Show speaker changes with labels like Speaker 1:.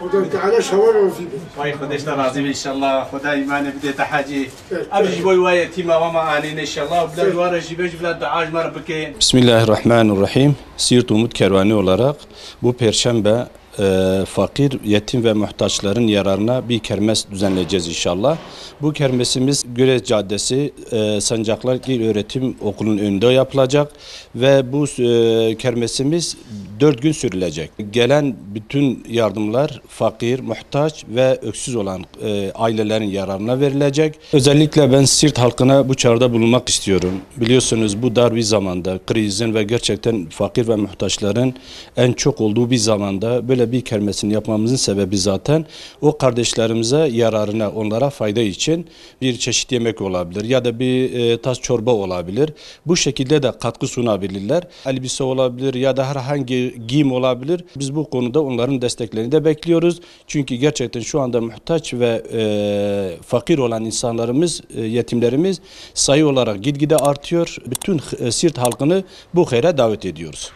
Speaker 1: خدا تعالى شوار وفيه.
Speaker 2: وای خودش راضی به انشالله خدا ایمان بده تحاجی ابجی بوی وای تیما و ما آنین انشالله و بلا جوار جیبش بلا دعاج مر بکن.
Speaker 3: Bismillahirrahmanirrahim. Siirt Umut Kervanı olarak bu perşembe fakir, yetim ve muhtaçların yararına bir kermes düzenleyeceğiz inşallah. Bu kermesimiz Göres Caddesi Sancaklar İlköğretim Okulu'nun önünde yapılacak ve bu kermesimiz 4 gün sürülecek. Gelen bütün yardımlar fakir, muhtaç ve öksüz olan ailelerin yararına verilecek. Özellikle ben Siirt halkına bu çağrıda bulunmak istiyorum. Biliyorsunuz bu dar bir zamanda, krizin ve gerçekten fakir ve muhtaçların en çok olduğu bir zamanda böyle bir kermesini yapmamızın sebebi zaten o kardeşlerimize yararına, onlara fayda için bir çeşit yemek olabilir ya da bir tas çorba olabilir. Bu şekilde de katkı sunabilirler. Elbise olabilir ya da herhangi giyim olabilir. Biz bu konuda onların desteklerini de bekliyoruz. Çünkü gerçekten şu anda muhtaç ve fakir olan insanlarımız, yetimlerimiz sayı olarak gitgide artıyor. Bütün Siirt halkını bu hayra davet ediyoruz.